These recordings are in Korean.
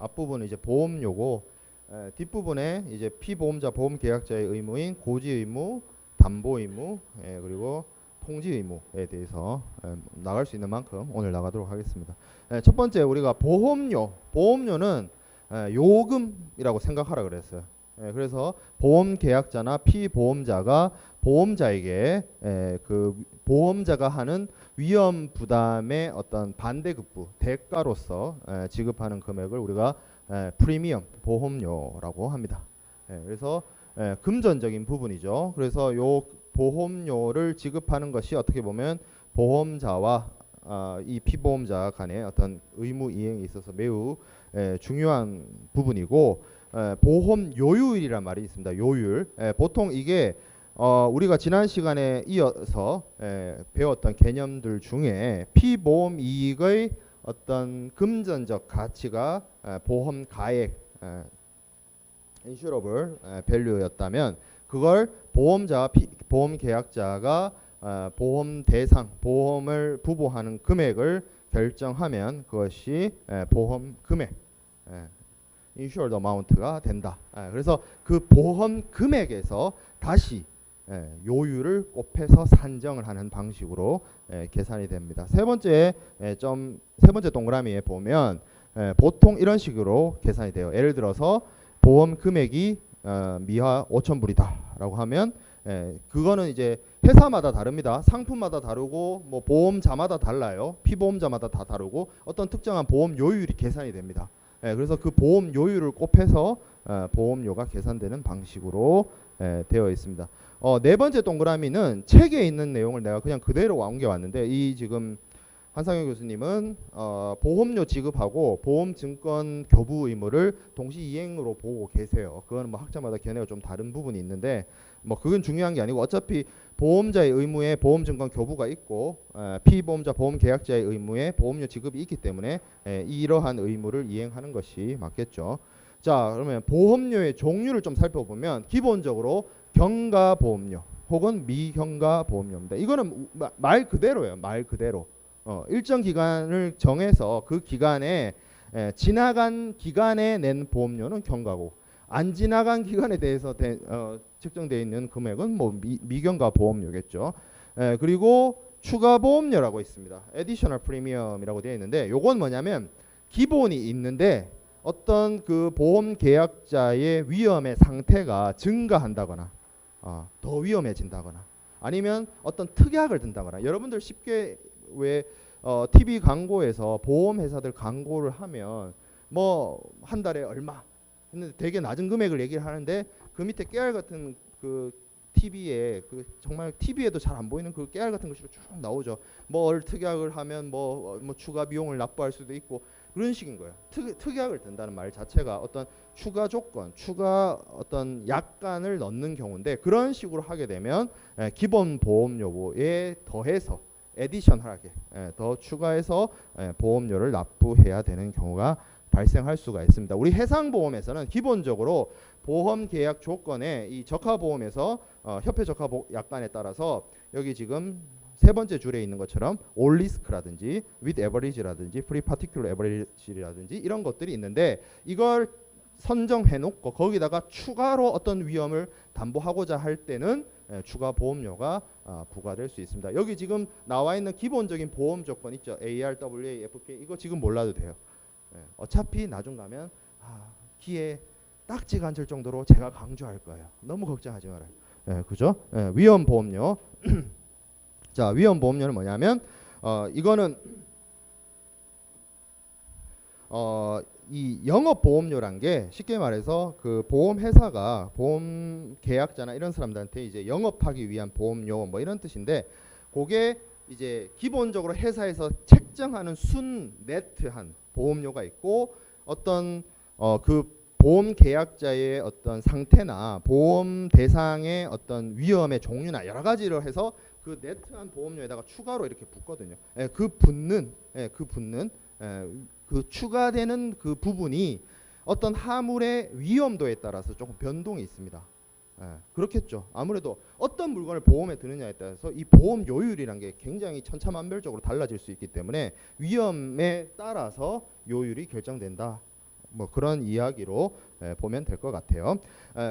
앞부분은 이제 보험료고 뒷부분에 이제 피보험자 보험계약자의 의무인 고지 의무, 담보 의무, 그리고 통지 의무에 대해서 나갈 수 있는 만큼 오늘 나가도록 하겠습니다. 첫 번째 우리가 보험료는 요금이라고 생각하라 그랬어요. 그래서 보험계약자나 피보험자가 보험자에게 그 보험자가 하는 위험 부담의 어떤 반대급부 대가로서 지급하는 금액을 우리가 프리미엄 보험료라고 합니다. 그래서 금전적인 부분이죠. 그래서 요 보험료를 지급하는 것이 어떻게 보면 보험자와 이 피보험자 간의 어떤 의무 이행에 있어서 매우 중요한 부분이고, 보험 요율이란 말이 있습니다. 요율. 보통 이게 우리가 지난 시간에 이어서 배웠던 개념들 중에 피보험 이익의 어떤 금전적 가치가 보험 가액 인슈러블 밸류였다면, 그걸 보험자 보험 계약자가 보험 대상 보험을 부보하는 금액을 결정하면 그것이 보험 금액 insured amount가 된다. 그래서 그 보험 금액에서 다시 요율을 곱해서 산정을 하는 방식으로 계산이 됩니다. 세 번째 동그라미에 보면 보통 이런 식으로 계산이 돼요. 예를 들어서 보험 금액이 미하 5,000불이다 라고 하면 그거는 이제 회사마다 다릅니다. 상품마다 다르고 뭐 보험자마다 달라요. 피보험자마다 다 다르고 어떤 특정한 보험 요율이 계산이 됩니다. 그래서 그 보험 요율을 곱해서 보험료가 계산되는 방식으로 되어 있습니다. 네 번째 동그라미는 책에 있는 내용을 내가 그냥 그대로 옮겨왔는데, 이 지금 한상현 교수님은 보험료 지급하고 보험증권 교부 의무를 동시 이행으로 보고 계세요. 그건 뭐 학자마다 견해가 좀 다른 부분이 있는데 뭐 그건 중요한 게 아니고, 어차피 보험자의 의무에 보험증권 교부가 있고 피보험자 보험계약자의 의무에 보험료 지급이 있기 때문에 이러한 의무를 이행하는 것이 맞겠죠. 자, 그러면 보험료의 종류를 좀 살펴보면 기본적으로 경과보험료 혹은 미경과보험료입니다. 이거는 말 그대로예요. 말 그대로. 일정 기간을 정해서 그 기간에 지나간 기간에 낸 보험료는 경과고, 안 지나간 기간에 대해서 측정되어 있는 금액은 뭐 미경과 보험료겠죠. 그리고 추가 보험료라고 있습니다. additional premium이라고 되어 있는데, 요건 뭐냐면 기본이 있는데 어떤 그 보험 계약자의 위험의 상태가 증가한다거나 더 위험해진다거나 아니면 어떤 특약을 든다거나, 여러분들 쉽게 왜 TV 광고에서 보험 회사들 광고를 하면 뭐 한 달에 얼마 했는데 되게 낮은 금액을 얘기를 하는데 그 밑에 깨알 같은 그 TV에 그 정말 TV에도 잘 안 보이는 그 깨알 같은 것이 쭉 나오죠. 뭘 특약을 하면 뭐 추가 비용을 납부할 수도 있고 그런 식인 거예요. 특약을 든다는 말 자체가 어떤 추가 조건, 추가 어떤 약관을 넣는 경우인데, 그런 식으로 하게 되면 기본 보험료에 더해서 에디셔널하게 더 추가해서 보험료를 납부해야 되는 경우가 발생할 수가 있습니다. 우리 해상보험에서는 기본적으로 보험 계약 조건에 이 적하보험에서 협회 적하 약관에 따라서 여기 지금 세 번째 줄에 있는 것처럼 all risk라든지 with average라든지 free particular average라든지 이런 것들이 있는데, 이걸 선정해 놓고 거기다가 추가로 어떤 위험을 담보하고자 할 때는 추가 보험료가 부과될 수 있습니다. 여기 지금 나와 있는 기본적인 보험 조건 있죠. ARWA, FK 이거 지금 몰라도 돼요. 어차피 나중 가면 귀에 딱지가 앉을 정도로 제가 강조할 거예요. 너무 걱정하지 말아요. 그죠? 위험 보험료. 자, 위험 보험료는 뭐냐면 이거는 이 영업 보험료란 게 쉽게 말해서 그 보험 회사가 보험 계약자나 이런 사람들한테 이제 영업하기 위한 보험료 뭐 이런 뜻인데, 그게 이제 기본적으로 회사에서 책정하는 순 네트한 보험료가 있고, 어떤 그 보험 계약자의 어떤 상태나 보험 대상의 어떤 위험의 종류나 여러 가지를 해서 그 네트한 보험료에다가 추가로 이렇게 붙거든요. 그 추가되는 그 부분이 어떤 화물의 위험도에 따라서 조금 변동이 있습니다. 그렇겠죠. 아무래도 어떤 물건을 보험에 드느냐에 따라서 이 보험 요율이란 게 굉장히 천차만별적으로 달라질 수 있기 때문에 위험에 따라서 요율이 결정된다. 뭐 그런 이야기로 보면 될 것 같아요.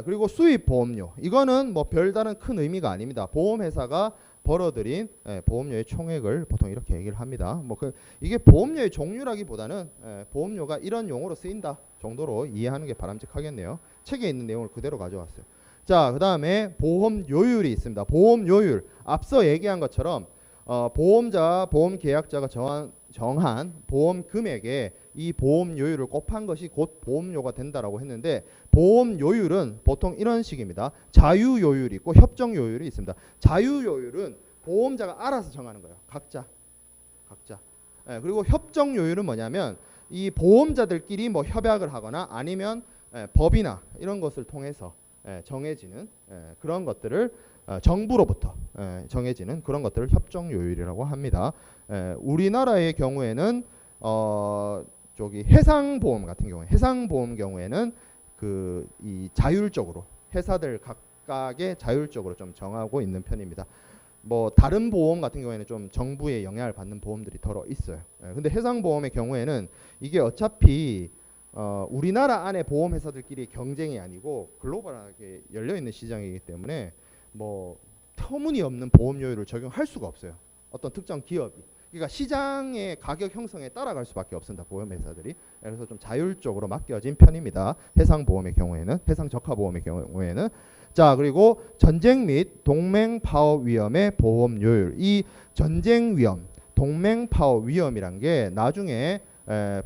그리고 수입 보험료 이거는 뭐 별다른 큰 의미가 아닙니다. 보험회사가 벌어들인 보험료의 총액을 보통 이렇게 얘기를 합니다. 뭐 이게 보험료의 종류라기보다는 보험료가 이런 용어로 쓰인다 정도로 이해하는 게 바람직하겠네요. 책에 있는 내용을 그대로 가져왔어요. 자, 그 다음에 보험료율이 있습니다. 보험료율 앞서 얘기한 것처럼 보험자, 보험계약자가 정한 보험 금액에 이 보험료율을 곱한 것이 곧 보험료가 된다라고 했는데 보험료율은 보통 이런 식입니다. 자유요율이 있고 협정요율이 있습니다. 자유요율은 보험자가 알아서 정하는 거예요. 각자. 그리고 협정요율은 뭐냐면 이 보험자들끼리 뭐 협약을 하거나 아니면 법이나 이런 것을 통해서 정해지는 그런 것들을 정부로부터 정해지는 그런 것들을 협정요율이라고 합니다. 우리나라의 경우에는 저기 해상보험 같은 경우에 해상보험 경우에는 이 자율적으로 회사들 각각의 자율적으로 좀 정하고 있는 편입니다. 뭐 다른 보험 같은 경우에는 좀 정부의 영향을 받는 보험들이 더러 있어요. 근데 해상보험의 경우에는 이게 어차피 우리나라 안에 보험회사들끼리 경쟁이 아니고 글로벌하게 열려있는 시장이기 때문에 뭐 터무니없는 보험료율을 적용할 수가 없어요. 어떤 특정 기업이. 그러니까 시장의 가격 형성에 따라갈 수밖에 없습니다. 보험회사들이. 그래서 좀 자율적으로 맡겨진 편입니다. 해상보험의 경우에는. 해상적하보험의 경우에는. 자, 그리고 전쟁 및 동맹 파업 위험의 보험료율. 이 전쟁 위험, 동맹 파업 위험이란 게 나중에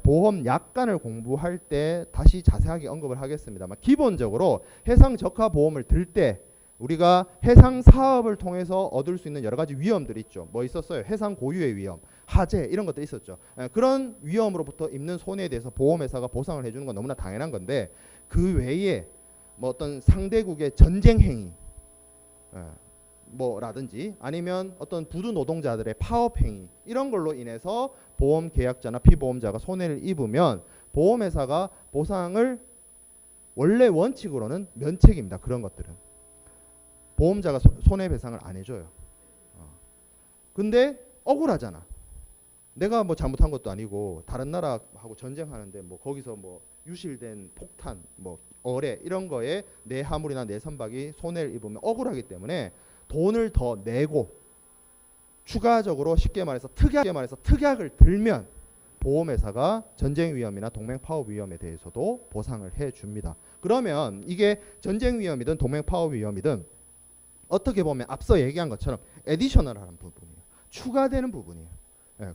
보험 약관을 공부할 때 다시 자세하게 언급을 하겠습니다만 기본적으로 해상 적하 보험을 들 때 우리가 해상 사업을 통해서 얻을 수 있는 여러 가지 위험들이 있죠. 뭐 있었어요? 해상 고유의 위험, 하재 이런 것들이 있었죠. 그런 위험으로부터 입는 손해에 대해서 보험회사가 보상을 해주는 건 너무나 당연한 건데 그 외에 뭐 어떤 상대국의 전쟁 행위 뭐라든지 아니면 어떤 부두 노동자들의 파업 행위 이런 걸로 인해서 보험 계약자나 피보험자가 손해를 입으면 보험회사가 보상을 원래 원칙으로는 면책입니다. 그런 것들은 보험자가 손해배상을 안 해줘요. 근데 억울하잖아. 내가 뭐 잘못한 것도 아니고 다른 나라하고 전쟁하는데 뭐 거기서 뭐 유실된 폭탄, 뭐 어뢰 이런 거에 내 화물이나 내 선박이 손해를 입으면 억울하기 때문에 돈을 더 내고 추가적으로 쉽게 말해서 특약을 들면 보험회사가 전쟁 위험이나 동맹 파업 위험에 대해서도 보상을 해줍니다. 그러면 이게 전쟁 위험이든 동맹 파업 위험이든 어떻게 보면 앞서 얘기한 것처럼 에디셔널한 부분이에요. 추가되는 부분이에요.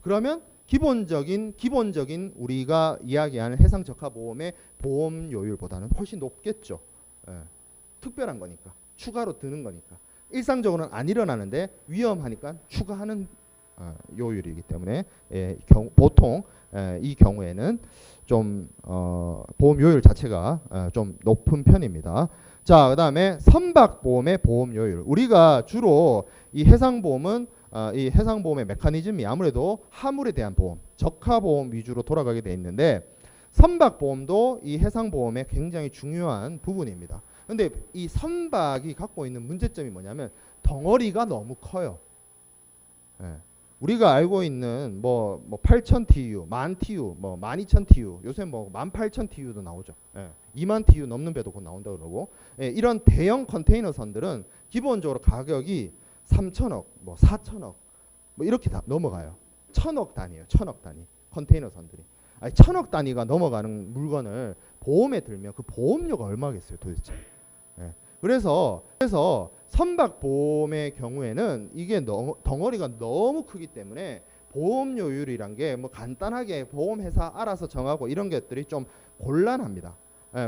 그러면 기본적인 우리가 이야기하는 해상 적하 보험의 보험료율보다는 훨씬 높겠죠. 특별한 거니까 추가로 드는 거니까 일상적으로는 안 일어나는데 위험하니까 추가하는 요율이기 때문에 보통 이 경우에는 좀 보험료율 자체가 좀 높은 편입니다. 자, 그 다음에 선박보험의 보험료율. 우리가 주로 이 해상보험은 이 해상보험의 메커니즘이 아무래도 화물에 대한 보험, 적하보험 위주로 돌아가게 돼 있는데 선박보험도 이 해상보험의 굉장히 중요한 부분입니다. 근데 이 선박이 갖고 있는 문제점이 뭐냐면 덩어리가 너무 커요. 우리가 알고 있는 뭐 8,000 TU, 10,000 TU, 뭐 12,000 TU, 요새 뭐 18,000 TU도 나오죠. 2만 TU 넘는 배도 곧 나온다 그러고 이런 대형 컨테이너선들은 기본적으로 가격이 3천억, 뭐 4천억 뭐 이렇게 다 넘어가요. 1,000억 단위예요. 1,000억 단위 컨테이너선들이. 아니 1,000억 단위가 넘어가는 물건을 보험에 들면 그 보험료가 얼마겠어요, 도대체. 그래서 선박보험의 경우에는 이게 덩어리가 너무 크기 때문에 보험료율이란 게 뭐 간단하게 보험회사 알아서 정하고 이런 것들이 좀 곤란합니다.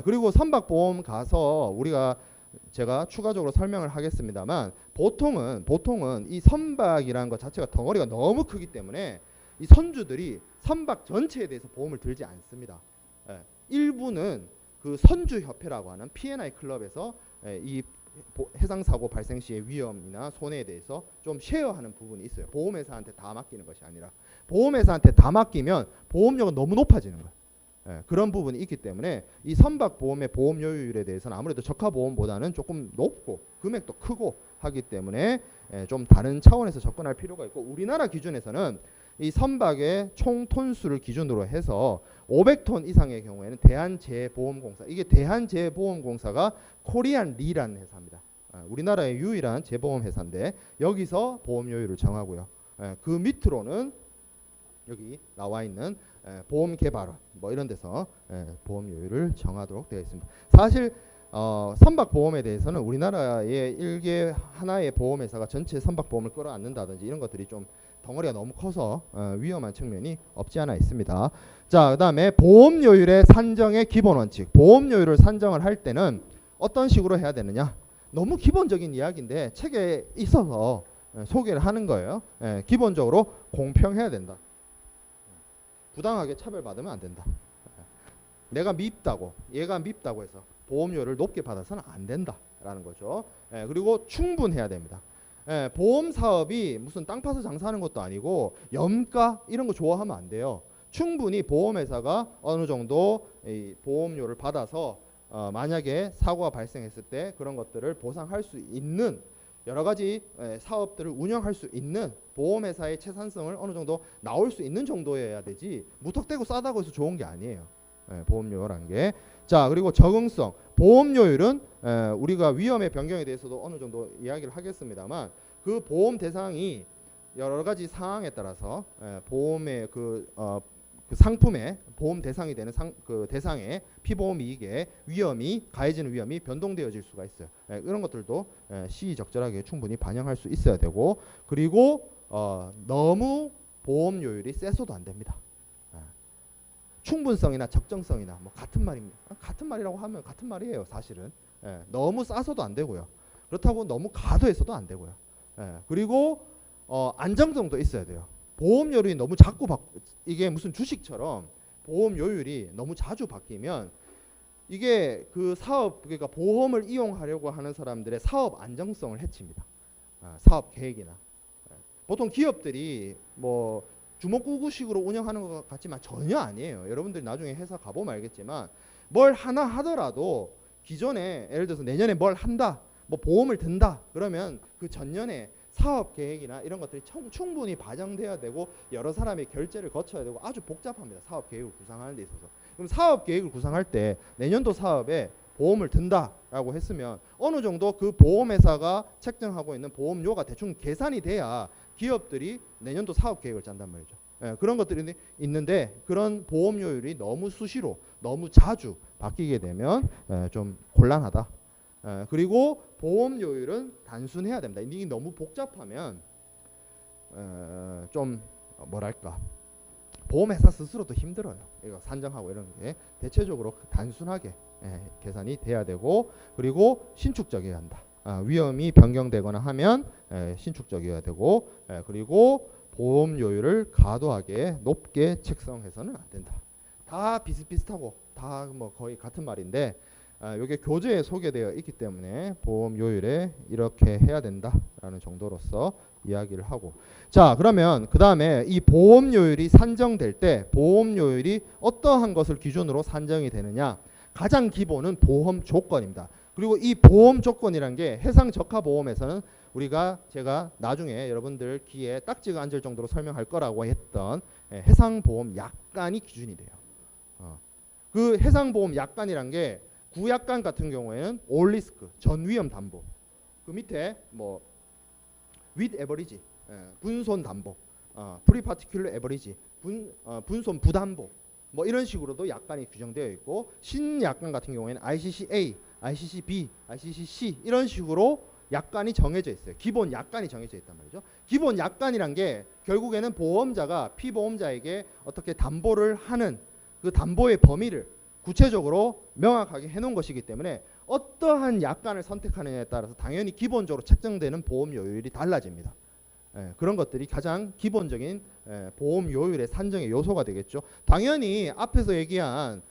그리고 선박보험 가서 제가 추가적으로 설명을 하겠습니다만 보통은 이 선박이라는 것 자체가 덩어리가 너무 크기 때문에 이 선주들이 선박 전체에 대해서 보험을 들지 않습니다. 일부는 그 선주협회라고 하는 P&I 클럽에서 이 해상사고 발생 시의 위험이나 손해에 대해서 좀 쉐어하는 부분이 있어요. 보험회사한테 다 맡기는 것이 아니라 보험회사한테 다 맡기면 보험료가 너무 높아지는 거예요. 그런 부분이 있기 때문에 이 선박보험의 보험료율에 대해서는 아무래도 적하보험보다는 조금 높고 금액도 크고 하기 때문에 좀 다른 차원에서 접근할 필요가 있고 우리나라 기준에서는 이 선박의 총 톤수를 기준으로 해서 500톤 이상의 경우에는 대한재보험공사, 이게 대한재보험공사가 코리안 리라는 회사입니다. 우리나라의 유일한 재보험 회사인데 여기서 보험료율을 정하고요. 그 밑으로는 여기 나와 있는 보험개발원 뭐 이런 데서 보험료율을 정하도록 되어 있습니다. 사실 선박보험에 대해서는 우리나라의 일개 하나의 보험회사가 전체 선박보험을 끌어안는다든지 이런 것들이 좀 덩어리가 너무 커서 위험한 측면이 없지 않아 있습니다. 자, 그 다음에 보험료율의 산정의 기본 원칙. 보험료율을 산정을 할 때는 어떤 식으로 해야 되느냐. 너무 기본적인 이야기인데 책에 있어서 소개를 하는 거예요. 기본적으로 공평해야 된다. 부당하게 차별받으면 안 된다. 내가 밉다고 얘가 밉다고 해서 보험료를 높게 받아서는 안 된다라는 거죠. 그리고 충분해야 됩니다. 보험 사업이 무슨 땅 파서 장사하는 것도 아니고 염가 이런 거 좋아하면 안 돼요. 충분히 보험회사가 어느 정도 이 보험료를 받아서 만약에 사고가 발생했을 때 그런 것들을 보상할 수 있는 여러 가지 사업들을 운영할 수 있는 보험회사의 채산성을 어느 정도 나올 수 있는 정도여야 되지 무턱대고 싸다고 해서 좋은 게 아니에요. 보험료라는 게. 자, 그리고 적응성. 보험료율은 우리가 위험의 변경에 대해서도 어느 정도 이야기를 하겠습니다만 그 보험 대상이 여러 가지 상황에 따라서 보험의 그 상품의 보험 대상이 되는 그 대상의 피보험 이익에 위험이 가해지는 위험이 변동되어질 수가 있어요. 이런 것들도 시의적절하게 충분히 반영할 수 있어야 되고 그리고 너무 보험료율이 세서도 안 됩니다. 충분성이나 적정성이나 뭐 같은 말입니다. 같은 말이라고 하면 같은 말이에요. 사실은 너무 싸서도 안 되고요. 그렇다고 너무 과도해서도 안 되고요. 그리고 안정성도 있어야 돼요. 보험료율이 너무 자꾸 이게 무슨 주식처럼 보험료율이 너무 자주 바뀌면 이게 그 사업 그러니까 보험을 이용하려고 하는 사람들의 사업 안정성을 해칩니다. 사업 계획이나 보통 기업들이 뭐 주먹구구식으로 운영하는 것 같지만 전혀 아니에요. 여러분들이 나중에 회사 가보면 알겠지만 뭘 하나 하더라도 기존에 예를 들어서 내년에 뭘 한다, 뭐 보험을 든다 그러면 그 전년에 사업 계획이나 이런 것들이 충분히 반영돼야 되고 여러 사람의 결재를 거쳐야 되고 아주 복잡합니다. 사업 계획을 구상하는 데 있어서. 그럼 사업 계획을 구상할 때 내년도 사업에 보험을 든다라고 했으면 어느 정도 그 보험회사가 책정하고 있는 보험료가 대충 계산이 돼야 기업들이 내년도 사업 계획을 짠단 말이죠. 그런 것들이 있는데 그런 보험료율이 너무 수시로 너무 자주 바뀌게 되면 좀 곤란하다. 그리고 보험료율은 단순해야 됩니다. 이게 너무 복잡하면 좀 뭐랄까 보험회사 스스로도 힘들어요. 이거 산정하고 이런 게 대체적으로 단순하게 계산이 돼야 되고 그리고 신축적이어야 한다. 위험이 변경되거나 하면 신축적이어야 되고 그리고 보험료율을 과도하게 높게 책정해서는 안 된다. 다 비슷비슷하고 다 뭐 거의 같은 말인데 이게 교재에 소개되어 있기 때문에 보험료율에 이렇게 해야 된다라는 정도로서 이야기를 하고 자 그러면 그 다음에 이 보험료율이 산정될 때 보험료율이 어떠한 것을 기준으로 산정이 되느냐 가장 기본은 보험 조건입니다. 그리고 이 보험 조건이란 게 해상 적하 보험에서는 제가 나중에 여러분들 귀에 딱지가 앉을 정도로 설명할 거라고 했던 해상보험 약관이 기준이 돼요. 그 해상보험 약관이란 게 구약관 같은 경우에는 all risk 전위험 담보 그 밑에 뭐 with average 분손 담보 pre-particular average 분손 부담보 뭐 이런 식으로도 약관이 규정되어 있고 신약관 같은 경우에는 ICC-A, ICC-B, ICC-C 이런 식으로 약관이 정해져 있어요. 기본 약관이 정해져 있단 말이죠. 기본 약관이란 게 결국에는 보험자가 피보험자에게 어떻게 담보를 하는 그 담보의 범위를 구체적으로 명확하게 해놓은 것이기 때문에 어떠한 약관을 선택하느냐에 따라서 당연히 기본적으로 책정되는 보험료율이 달라집니다. 그런 것들이 가장 기본적인 보험료율의 산정의 요소가 되겠죠. 당연히 앞에서 얘기한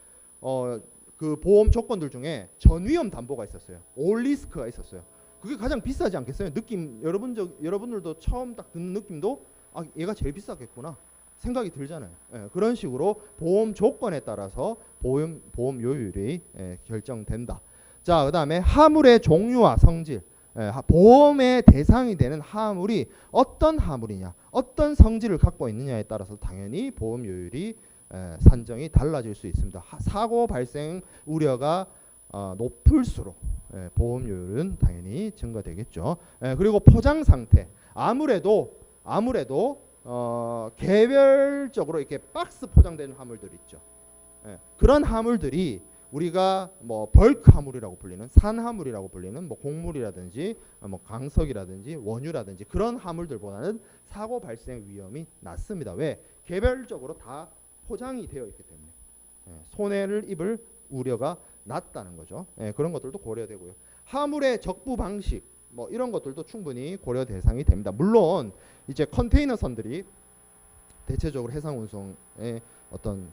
그 보험 조건들 중에 전위험 담보가 있었어요. all risk가 있었어요. 그게 가장 비싸지 않겠어요? 느낌 여러분들도 처음 딱 듣는 느낌도 아 얘가 제일 비싸겠구나 생각이 들잖아요. 그런 식으로 보험 조건에 따라서 보험료율이 결정된다. 자, 그다음에 하물의 종류와 성질. 보험의 대상이 되는 하물이 어떤 하물이냐, 어떤 성질을 갖고 있느냐에 따라서 당연히 보험료율이 산정이 달라질 수 있습니다. 사고 발생 우려가 높을수록 보험료율은 당연히 증가되겠죠. 그리고 포장 상태 아무래도 개별적으로 이렇게 박스 포장되는 화물들 있죠. 그런 화물들이 우리가 뭐 벌크 화물이라고 불리는 산화물이라고 불리는 뭐 곡물이라든지 뭐 강석이라든지 원유라든지 그런 화물들보다는 사고 발생 위험이 낮습니다. 왜? 개별적으로 다 포장이 되어 있기 때문에 손해를 입을 우려가 낮다는 거죠. 그런 것들도 고려되고요. 화물의 적부 방식 뭐 이런 것들도 충분히 고려 대상이 됩니다. 물론 이제 컨테이너선들이 대체적으로 해상 운송의 어떤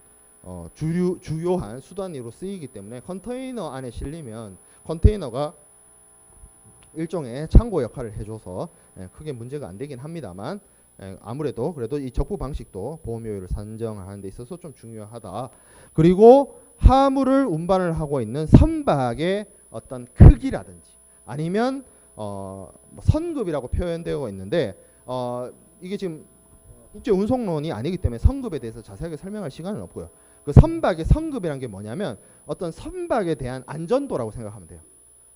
주요한 수단으로 쓰이기 때문에 컨테이너 안에 실리면 컨테이너가 일종의 창고 역할을 해줘서 크게 문제가 안 되긴 합니다만 아무래도 그래도 이 적부 방식도 보험료율을 산정하는 데 있어서 좀 중요하다. 그리고 화물을 운반을 하고 있는 선박의 어떤 크기라든지 아니면 뭐 선급이라고 표현되어 있는데 이게 지금 국제 운송론이 아니기 때문에 선급에 대해서 자세하게 설명할 시간은 없고요. 그 선박의 선급이란 게 뭐냐면 어떤 선박에 대한 안전도라고 생각하면 돼요.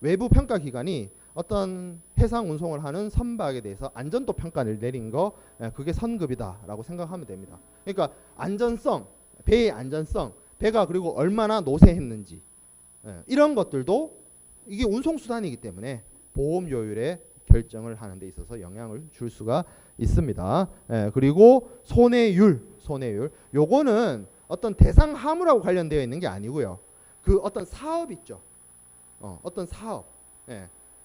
외부 평가 기관이 어떤 해상 운송을 하는 선박에 대해서 안전도 평가를 내린 거 그게 선급이다라고 생각하면 됩니다. 그러니까 안전성, 배의 안전성, 배가 그리고 얼마나 노쇠했는지 이런 것들도 이게 운송수단이기 때문에 보험료율에 결정을 하는 데 있어서 영향을 줄 수가 있습니다. 그리고 손해율 요거는 어떤 대상 화물하고 관련되어 있는 게 아니고요. 그 어떤 사업 있죠. 어떤 사업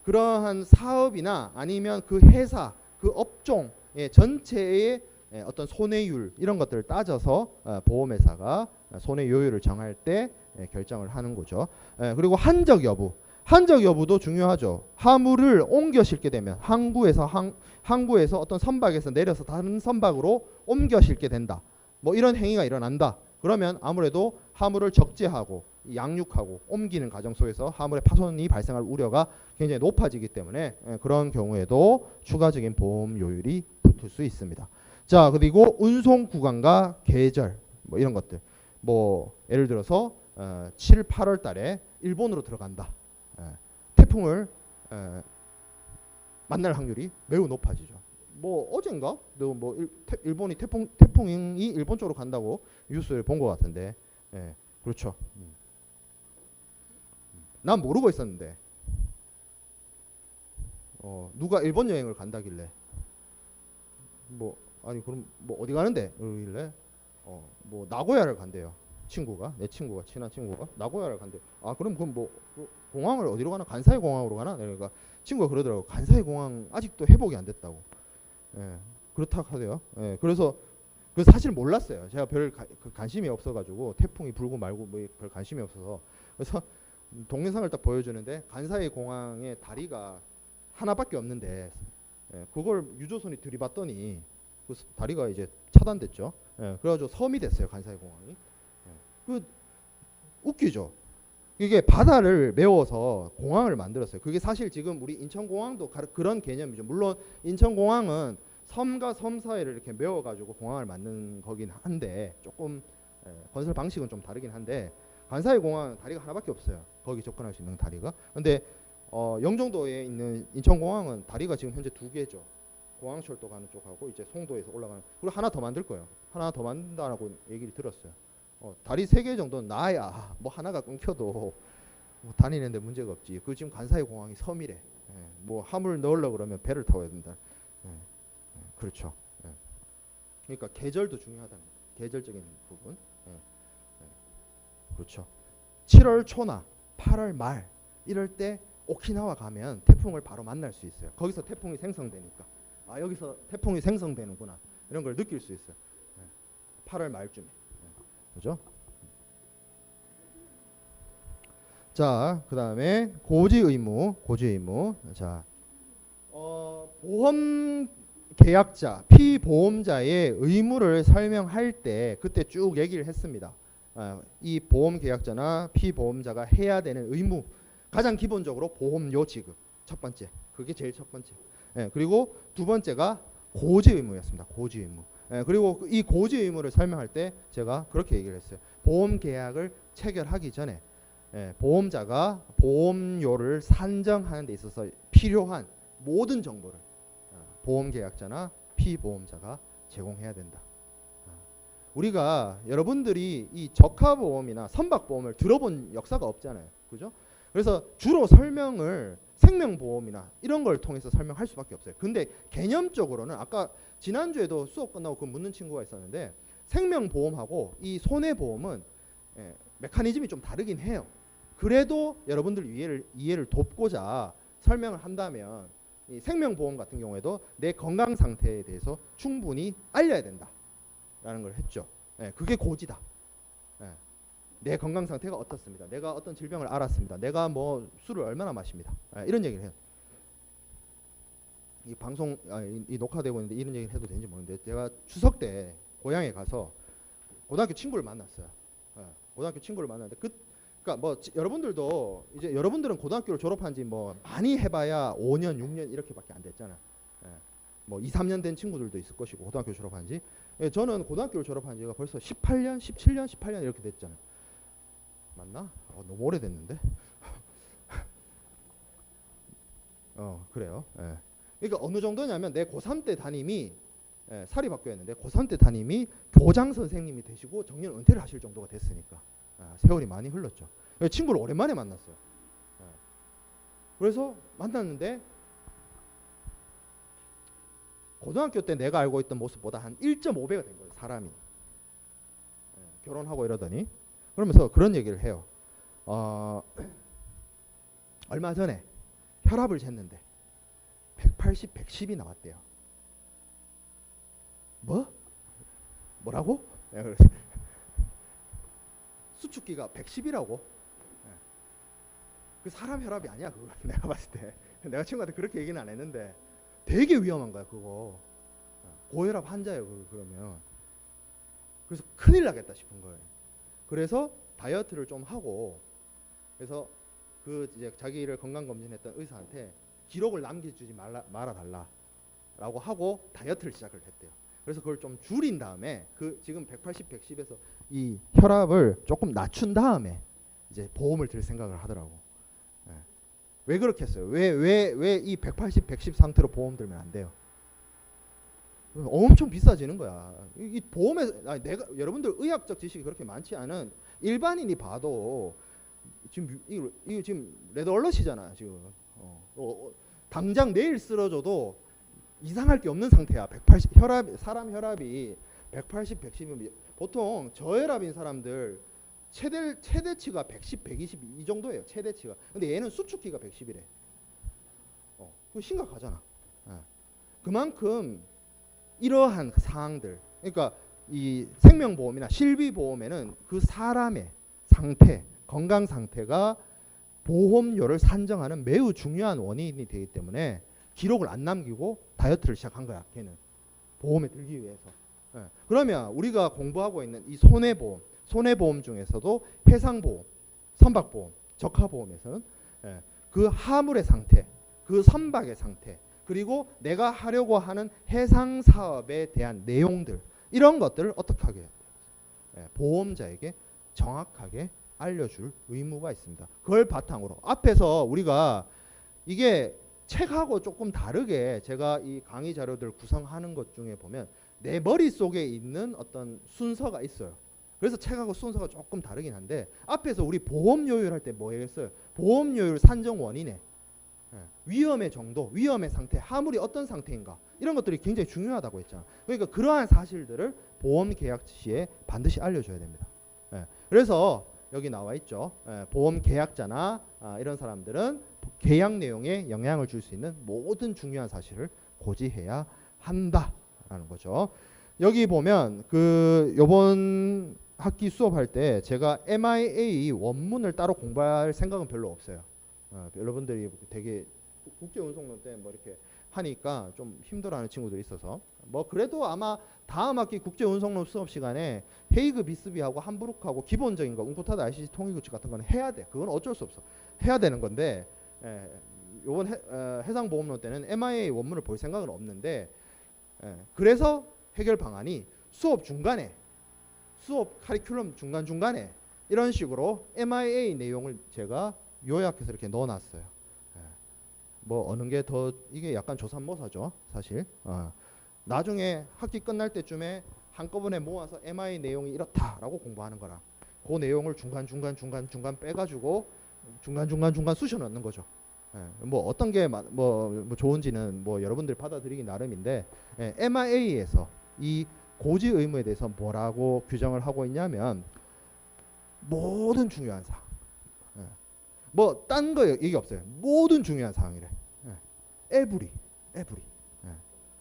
그러한 사업이나 아니면 그 회사 그 업종 전체의 어떤 손해율 이런 것들을 따져서 보험회사가 손해요율을 정할 때 결정을 하는 거죠. 그리고 한적 여부도 중요하죠. 화물을 옮겨 싣게 되면 항구에서 어떤 선박에서 내려서 다른 선박으로 옮겨 싣게 된다. 뭐 이런 행위가 일어난다. 그러면 아무래도 화물을 적재하고 양육하고 옮기는 과정 속에서 화물의 파손이 발생할 우려가 굉장히 높아지기 때문에 그런 경우에도 추가적인 보험료율이 붙을 수 있습니다. 자, 그리고 운송 구간과 계절 뭐 이런 것들 뭐 예를 들어서 7, 8월 달에 일본으로 들어간다. 태풍을 만날 확률이 매우 높아지죠. 뭐 어젠가 뭐 일본이 태풍이 일본 쪽으로 간다고 뉴스를 본 것 같은데, 그렇죠. 난 모르고 있었는데 누가 일본 여행을 간다길래 뭐 아니 그럼 뭐 어디 가는데 그러길래 뭐 나고야를 간대요. 내 친구가 친한 친구가 나고야를 간대. 아 그럼 뭐 공항을 어디로 가나? 간사이 공항으로 가나? 그러니까 친구가 그러더라고. 간사이 공항 아직도 회복이 안 됐다고. 그렇다 하대요. 그래서 사실 몰랐어요. 제가 별 관심이 없어가지고 태풍이 불고 말고 뭐 별 관심이 없어서 그래서 동영상을 딱 보여주는데 간사이 공항에 다리가 하나밖에 없는데 그걸 유조선이 들이받더니 그 다리가 이제 차단됐죠. 그래가지고 섬이 됐어요. 간사이 공항이. 그 웃기죠. 이게 바다를 메워서 공항을 만들었어요. 그게 사실 지금 우리 인천공항도 그런 개념이죠. 물론 인천공항은 섬과 섬 사이를 이렇게 메워가지고 공항을 만든 거긴 한데 조금 건설 방식은 좀 다르긴 한데 간사이 공항은 다리가 하나밖에 없어요. 거기 접근할 수 있는 다리가. 근데 영종도에 있는 인천공항은 다리가 지금 현재 2개죠. 공항철도 가는 쪽하고 이제 송도에서 올라가는. 그리고 하나 더 만들 거예요. 하나 더 만든다고 얘기를 들었어요. 다리 3개 정도는 나야 뭐 하나가 끊겨도 뭐 다니는데 문제가 없지. 그 지금 간사이 공항이 섬이래. 뭐 화물 넣으려고 그러면 배를 타야 된다. 그렇죠. 그러니까 계절도 중요하다는 거예요. 계절적인 부분. 그렇죠. 7월 초나 8월 말 이럴 때 오키나와 가면 태풍을 바로 만날 수 있어요. 거기서 태풍이 생성되니까 아 여기서 태풍이 생성되는구나 이런 걸 느낄 수 있어요. 8월 말쯤에. 그죠? 자, 그다음에 고지 의무. 자, 보험 계약자, 피보험자의 의무를 설명할 때 그때 쭉 얘기를 했습니다. 이 보험 계약자나 피보험자가 해야 되는 의무, 가장 기본적으로 보험료 지급. 첫 번째, 그게 제일 첫 번째. 그리고 두 번째가 고지 의무였습니다. 고지 의무. 그리고 이 고지 의무를 설명할 때 제가 그렇게 얘기를 했어요. 보험 계약을 체결하기 전에 보험자가 보험료를 산정하는 데 있어서 필요한 모든 정보를 보험 계약자나 피보험자가 제공해야 된다. 우리가 여러분들이 이 적합보험이나 선박보험을 들어본 역사가 없잖아요. 그죠? 그래서 주로 설명을 생명보험이나 이런 걸 통해서 설명할 수밖에 없어요. 근데 개념적으로는 아까 지난주에도 수업 끝나고 그 묻는 친구가 있었는데 생명보험하고 이 손해보험은 메커니즘이 좀 다르긴 해요. 그래도 여러분들 이해를 돕고자 설명을 한다면 이 생명보험 같은 경우에도 내 건강 상태에 대해서 충분히 알려야 된다라는 걸 했죠. 그게 고지다. 내 건강 상태가 어떻습니다. 내가 어떤 질병을 알았습니다. 내가 뭐 술을 얼마나 마십니다. 이런 얘기를 해요. 이 방송 이 녹화되고 있는데 이런 얘기를 해도 되는지 모르는데 제가 추석 때 고향에 가서 고등학교 친구를 만났어요. 고등학교 친구를 만났는데 그러니까 뭐 여러분들도 이제 여러분들은 고등학교를 졸업한 지 뭐 많이 해봐야 5년, 6년 이렇게밖에 안 됐잖아. 뭐 2, 3년 된 친구들도 있을 것이고 고등학교 졸업한 지. 저는 고등학교를 졸업한 지가 벌써 18년, 17년, 18년 이렇게 됐잖아요. 맞나? 너무 오래됐는데. 그래요. 그러니까 어느 정도냐면 내 고3 때 담임이 사립학교였는데 고3 때 담임이 교장 선생님이 되시고 정년 은퇴를 하실 정도가 됐으니까 세월이 많이 흘렀죠. 친구를 오랜만에 만났어요. 그래서 만났는데 고등학교 때 내가 알고 있던 모습보다 한 1.5배가 된 거예요. 사람이. 결혼하고 이러더니 그러면서 그런 얘기를 해요. 얼마 전에 혈압을 쟀는데 180, 110이 나왔대요. 뭐라고? 수축기가 110이라고? 그 사람 혈압이 아니야 그거. 내가 봤을 때 내가 친구한테 그렇게 얘기는 안 했는데 되게 위험한 거야 그거. 고혈압 환자예요 그러면. 그래서 큰일 나겠다 싶은 거예요. 그래서 다이어트를 좀 하고 그래서 그 이제 자기를 건강검진했던 의사한테 기록을 남겨주지 말아달라라고 하고 다이어트를 시작을 했대요. 그래서 그걸 좀 줄인 다음에 그 지금 180, 110에서 이 혈압을 조금 낮춘 다음에 이제 보험을 들 생각을 하더라고. 왜 그렇게 했어요? 왜 이 180, 110 상태로 보험 들면 안 돼요? 엄청 비싸지는 거야. 이 보험에 내가 여러분들 의학적 지식이 그렇게 많지 않은 일반인이 봐도 지금 이거 지금 레드 얼럿이잖아 지금. 당장 내일 쓰러져도 이상할 게 없는 상태야. 180 사람 혈압이 180, 110이면 보통 저혈압인 사람들 최대치가 110, 120 이 정도예요. 최대치가. 근데 얘는 수축기가 110이래. 그거 심각하잖아. 그만큼 이러한 사항들, 그러니까 이 생명보험이나 실비보험에는 그 사람의 상태, 건강 상태가 보험료를 산정하는 매우 중요한 원인이 되기 때문에 기록을 안 남기고 다이어트를 시작한 거야. 걔는 보험에 들기 위해서. 그러면 우리가 공부하고 있는 이 손해보험 중에서도 해상보험, 선박보험, 적하보험에서는 그 하물의 상태, 그 선박의 상태, 그리고 내가 하려고 하는 해상 사업에 대한 내용들, 이런 것들을 어떻게 하게 해요? 보험자에게 정확하게 알려줄 의무가 있습니다. 그걸 바탕으로 앞에서 우리가 이게 책하고 조금 다르게 제가 이 강의 자료들 구성하는 것 중에 보면 내 머릿속에 있는 어떤 순서가 있어요. 그래서 책하고 순서가 조금 다르긴 한데 앞에서 우리 보험료율 할 때 뭐 했어요? 보험료율 산정 원인에 위험의 정도, 위험의 상태, 하물이 어떤 상태인가, 이런 것들이 굉장히 중요하다고 했잖아. 그러니까 그러한 사실들을 보험 계약 시에 반드시 알려줘야 됩니다. 그래서 여기 나와 있죠. 보험 계약자나 이런 사람들은 계약 내용에 영향을 줄 수 있는 모든 중요한 사실을 고지해야 한다라는 거죠. 여기 보면 그 요번 학기 수업할 때 제가 MIA 원문을 따로 공부할 생각은 별로 없어요. 여러분들이 되게 국제운송론 때 뭐 이렇게 하니까 좀 힘들어하는 친구들이 있어서 뭐 그래도 아마 다음 학기 국제운송론 수업 시간에 헤이그 비스비하고 함부르크하고 기본적인 거 웅쿠타드 ICC 통일규칙 같은 거는 해야 돼. 그건 어쩔 수 없어. 해야 되는 건데 요번 해상보험론 때는 MIA 원문을 볼 생각은 없는데 그래서 해결 방안이 수업 중간에, 수업 커리큘럼 중간중간에 이런 식으로 MIA 내용을 제가 요약해서 이렇게 넣어놨어요. 뭐 어느 게 더 이게 약간 조삼모사죠 사실. 나중에 학기 끝날 때쯤에 한꺼번에 모아서 MI 내용이 이렇다라고 공부하는 거랑 그 내용을 중간 빼가지고 중간 쑤셔 넣는 거죠. 뭐 어떤 게 뭐 좋은지는 뭐 여러분들이 받아들이기 나름인데, MIA에서 이 고지 의무에 대해서 뭐라고 규정을 하고 있냐면 모든 중요한 사항, 뭐 딴 거 얘기 없어요. 모든 중요한 사항이래. every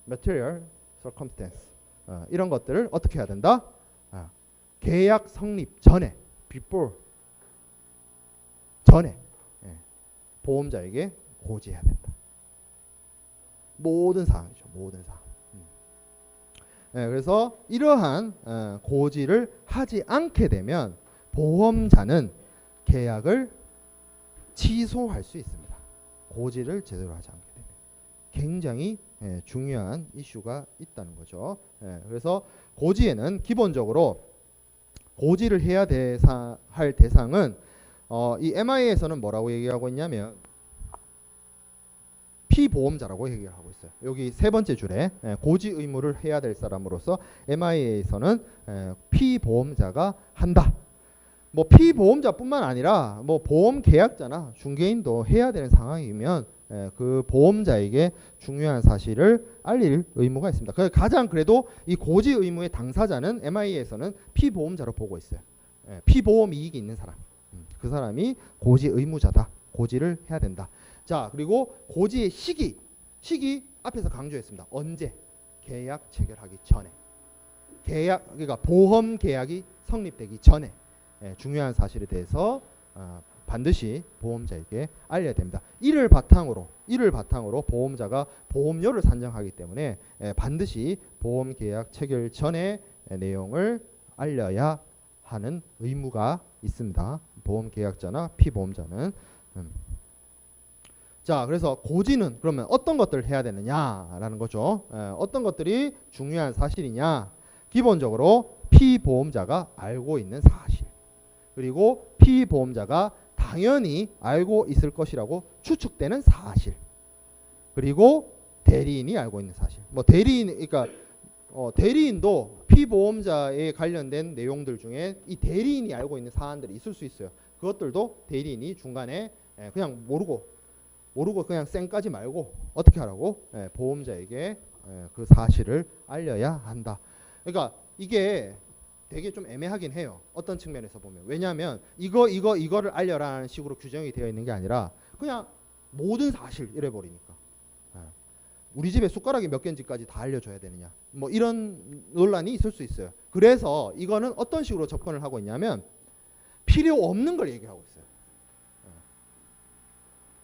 material circumstance, 이런 것들을 어떻게 해야 된다? 계약 성립 전에, before, 전에 보험자에게 고지해야 된다. 모든 사항이죠. 모든 사항. 그래서 이러한 고지를 하지 않게 되면 보험자는 계약을 취소할 수 있습니다. 고지를 제대로 하지 않게 되면. 굉장히 중요한 이슈가 있다는 거죠. 그래서 고지에는 기본적으로 고지를 해야 할 대상은 이 MIA에서는 뭐라고 얘기하고 있냐면 피보험자라고 얘기하고 있어요. 여기 세 번째 줄에 고지 의무를 해야 될 사람으로서 MIA에서는 피보험자가 한다. 뭐 피보험자뿐만 아니라 뭐 보험 계약자나 중개인도 해야 되는 상황이면 그 보험자에게 중요한 사실을 알릴 의무가 있습니다. 가장 그래도 이 고지 의무의 당사자는 MIA에서는 피보험자로 보고 있어요. 피보험 이익이 있는 사람, 그 사람이 고지 의무자다. 고지를 해야 된다. 자, 그리고 고지의 시기 앞에서 강조했습니다. 언제? 계약 체결하기 전에. 그러니까 보험 계약이 성립되기 전에 중요한 사실에 대해서 반드시 보험자에게 알려야 됩니다. 이를 바탕으로 보험자가 보험료를 산정하기 때문에 반드시 보험 계약 체결 전에 내용을 알려야 하는 의무가 있습니다. 보험 계약자나 피보험자는. 자, 그래서 고지는 그러면 어떤 것들을 해야 되느냐라는 거죠. 어떤 것들이 중요한 사실이냐? 기본적으로 피보험자가 알고 있는 사실, 그리고 피보험자가 당연히 알고 있을 것이라고 추측되는 사실, 그리고 대리인이 알고 있는 사실. 뭐 그러니까 대리인도 피보험자에 관련된 내용들 중에 이 대리인이 알고 있는 사안들이 있을 수 있어요. 그것들도 대리인이 중간에 그냥 모르고 그냥 쌩까지 말고 어떻게 하라고? 보험자에게 그 사실을 알려야 한다. 그러니까 이게 되게 좀 애매하긴 해요. 어떤 측면에서 보면. 왜냐하면 이거를 알려라는 식으로 규정이 되어 있는 게 아니라 그냥 모든 사실 이래 버리니까. 우리 집에 숟가락이 몇 개인지까지 다 알려줘야 되느냐. 뭐 이런 논란이 있을 수 있어요. 그래서 이거는 어떤 식으로 접근을 하고 있냐면 필요 없는 걸 얘기하고 있어요.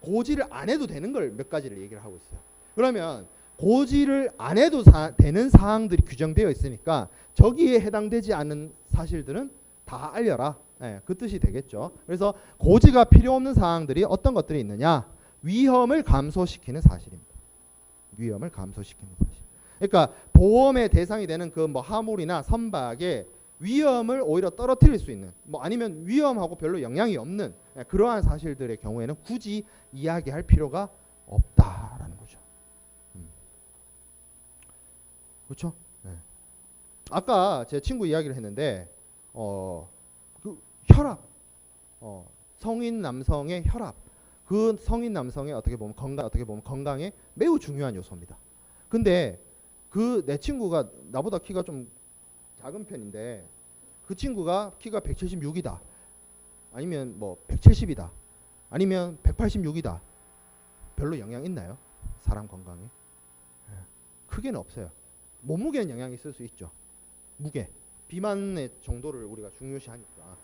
고지를 안 해도 되는 걸 몇 가지를 얘기를 하고 있어요. 그러면 고지를 안 해도 되는 사항들이 규정되어 있으니까 저기에 해당되지 않는 사실들은 다 알려라. 그 뜻이 되겠죠. 그래서 고지가 필요 없는 사항들이 어떤 것들이 있느냐? 위험을 감소시키는 사실입니다. 위험을 감소시키는 사실. 그러니까 보험의 대상이 되는 그 뭐 화물이나 선박의 위험을 오히려 떨어뜨릴 수 있는, 뭐 아니면 위험하고 별로 영향이 없는 그러한 사실들의 경우에는 굳이 이야기할 필요가 없다라는 거죠. 그렇죠? 아까 제 친구 이야기를 했는데 그 혈압, 성인 남성의 혈압, 그 성인 남성의 어떻게 보면 건강에 매우 중요한 요소입니다. 근데 그 내 친구가 나보다 키가 좀 작은 편인데 그 친구가 키가 176이다. 아니면 뭐 170이다. 아니면 186이다. 별로 영향 있나요? 사람 건강에? 크게는 없어요. 몸무게는 영향이 있을 수 있죠. 무게, 비만의 정도를 우리가 중요시하니까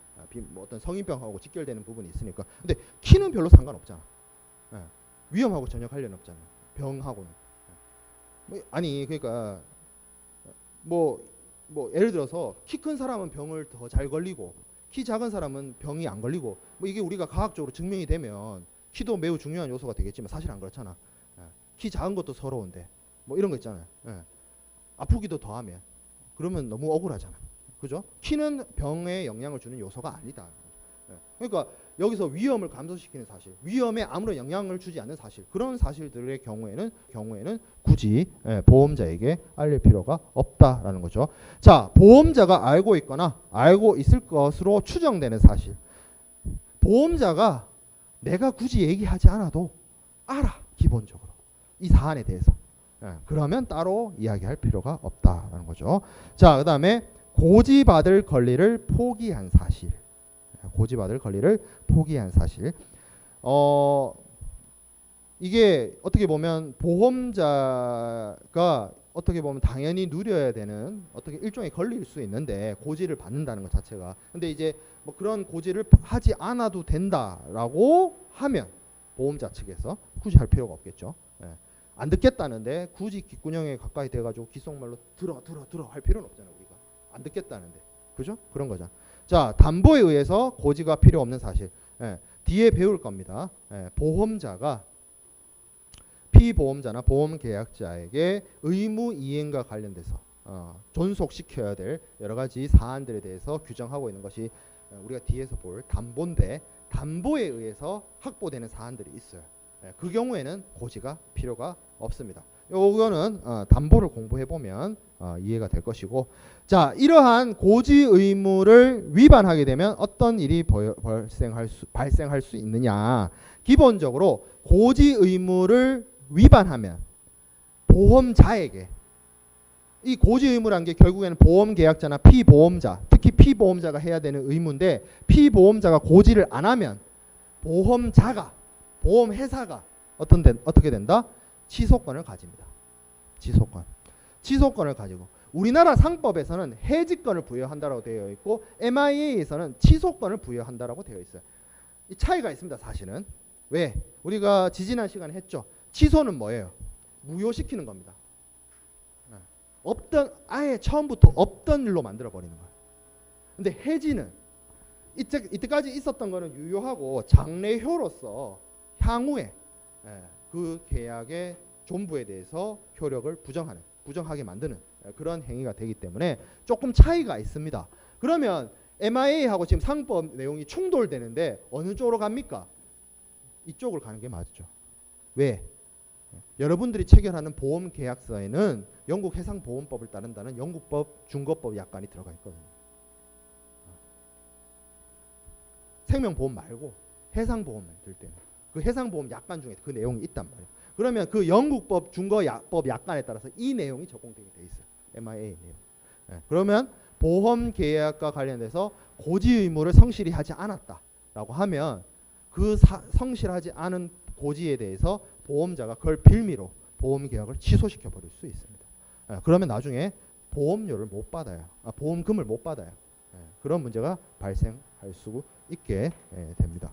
뭐 어떤 성인병하고 직결되는 부분이 있으니까. 근데 키는 별로 상관없잖아. 위험하고 전혀 관련 없잖아요. 병하고는. 아니 그러니까 뭐 예를 들어서 키 큰 사람은 병을 더 잘 걸리고 키 작은 사람은 병이 안 걸리고, 뭐 이게 우리가 과학적으로 증명이 되면 키도 매우 중요한 요소가 되겠지만 사실 안 그렇잖아. 키 작은 것도 서러운데 뭐 이런 거 있잖아요. 아프기도 더하면 그러면 너무 억울하잖아. 그죠? 키는 병에 영향을 주는 요소가 아니다. 그러니까 여기서 위험을 감소시키는 사실, 위험에 아무런 영향을 주지 않는 사실, 그런 사실들의 경우에는 굳이 보험자에게 알릴 필요가 없다라는 거죠. 자, 보험자가 알고 있거나 알고 있을 것으로 추정되는 사실. 보험자가 내가 굳이 얘기하지 않아도 알아, 기본적으로 이 사안에 대해서. 그러면 따로 이야기할 필요가 없다라는 거죠. 자, 그다음에 고지받을 권리를 포기한 사실. 고지받을 권리를 포기한 사실. 이게 어떻게 보면 보험자가 어떻게 보면 당연히 누려야 되는 어떻게 일종의 권리일 수 있는데, 고지를 받는다는 것 자체가. 근데 이제 뭐 그런 고지를 하지 않아도 된다라고 하면 보험자 측에서 굳이 할 필요가 없겠죠. 안 듣겠다는데 굳이 귓구녕에 가까이 돼가지고 귓속말로 들어 할 필요는 없잖아요. 우리가 안 듣겠다는데, 그죠? 그런 거죠. 자, 담보에 의해서 고지가 필요 없는 사실. 뒤에 배울 겁니다. 보험자가 피보험자나 보험계약자에게 의무 이행과 관련돼서 존속시켜야 될 여러 가지 사안들에 대해서 규정하고 있는 것이 우리가 뒤에서 볼 담보인데, 담보에 의해서 확보되는 사안들이 있어요. 그 경우에는 고지가 필요가 없습니다. 요거는 담보를 공부해 보면 이해가 될 것이고, 자, 이러한 고지 의무를 위반하게 되면 어떤 일이 발생할 수 있느냐. 기본적으로 고지 의무를 위반하면 보험자에게, 이 고지 의무라는 게 결국에는 보험계약자나 피보험자, 특히 피보험자가 해야 되는 의무인데, 피보험자가 고지를 안 하면 보험자가, 보험회사가 어떻게 된다? 취소권을 가집니다. 취소권을 가지고, 우리나라 상법에서는 해지권을 부여한다라고 되어 있고 MIA에서는 취소권을 부여한다라고 되어 있어요. 이 차이가 있습니다. 사실은. 왜? 우리가 지지난 시간에 했죠. 취소는 뭐예요? 무효시키는 겁니다. 아예 처음부터 없던 일로 만들어 버리는 거예요. 근데 해지는 이때까지 있었던 거는 유효하고 장래효로서 향후에 그 계약의 존부에 대해서 효력을 부정하게 만드는 그런 행위가 되기 때문에 조금 차이가 있습니다. 그러면 MIA하고 지금 상법 내용이 충돌되는데 어느 쪽으로 갑니까? 이쪽으로 가는 게 맞죠. 왜? 여러분들이 체결하는 보험계약서에는 영국 해상보험법을 따른다는 영국법 중거법 약관이 들어가 있거든요. 생명보험 말고 해상보험을 들 때는 그 해상보험 약관 중에 그 내용이 있단 말이에요. 그러면 그 영국법 중거법 약관에 따라서 이 내용이 적용되게 돼 있어요. MIA 내용. 그러면 보험계약과 관련돼서 고지 의무를 성실히 하지 않았다라고 하면 그 성실하지 않은 고지에 대해서 보험자가 그걸 빌미로 보험계약을 취소시켜 버릴 수 있습니다. 그러면 나중에 보험료를 못 받아요. 보험금을 못 받아요. 그런 문제가 발생할 수 있게 됩니다.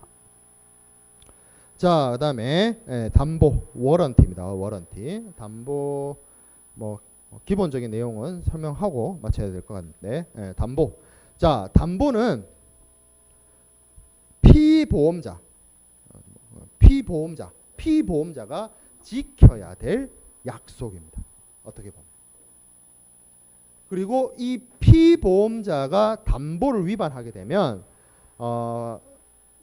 자, 그다음에 담보 워런티입니다. 워런티. 담보 뭐 기본적인 내용은 설명하고 마쳐야 될 것 같은데, 담보. 자, 담보는 피보험자가 지켜야 될 약속입니다. 어떻게 보면. 그리고 이 피보험자가 담보를 위반하게 되면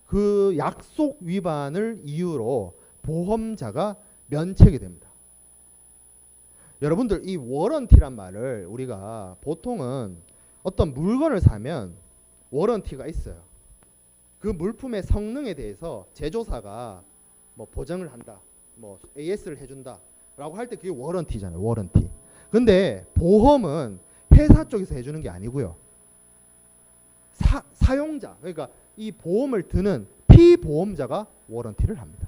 그 약속 위반을 이유로 보험자가 면책이 됩니다. 여러분들, 이 워런티란 말을 우리가 보통은 어떤 물건을 사면 워런티가 있어요. 그 물품의 성능에 대해서 제조사가 뭐 보증을 한다, 뭐 AS를 해준다 라고 할 때 그게 워런티잖아요. 워런티. 근데 보험은 회사 쪽에서 해주는 게 아니고요. 사용자, 그러니까 이 보험을 드는 피보험자가 워런티를 합니다.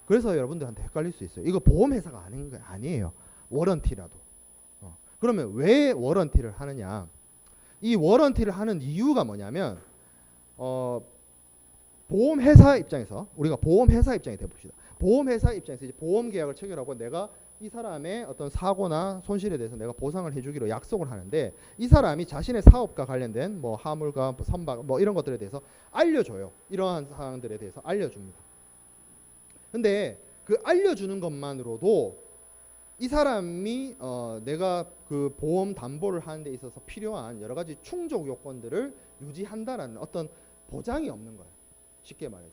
그래서 여러분들한테 헷갈릴 수 있어요. 이거 보험회사가 아닌 게 아니에요. 워런티라도. 그러면 왜 워런티를 하느냐? 이 워런티를 하는 이유가 뭐냐면 보험회사 입장에서, 우리가 보험회사 입장에 대봅시다. 보험회사 입장에서 이제 보험계약을 체결하고 내가 이 사람의 어떤 사고나 손실에 대해서 내가 보상을 해주기로 약속을 하는데, 이 사람이 자신의 사업과 관련된 뭐 화물과 선박 뭐 이런 것들에 대해서 알려줘요. 이러한 사항들에 대해서 알려줍니다. 근데 그 알려주는 것만으로도 이 사람이 내가 그 보험 담보를 하는 데 있어서 필요한 여러 가지 충족 요건들을 유지한다라는 어떤 보장이 없는 거예요. 쉽게 말해서.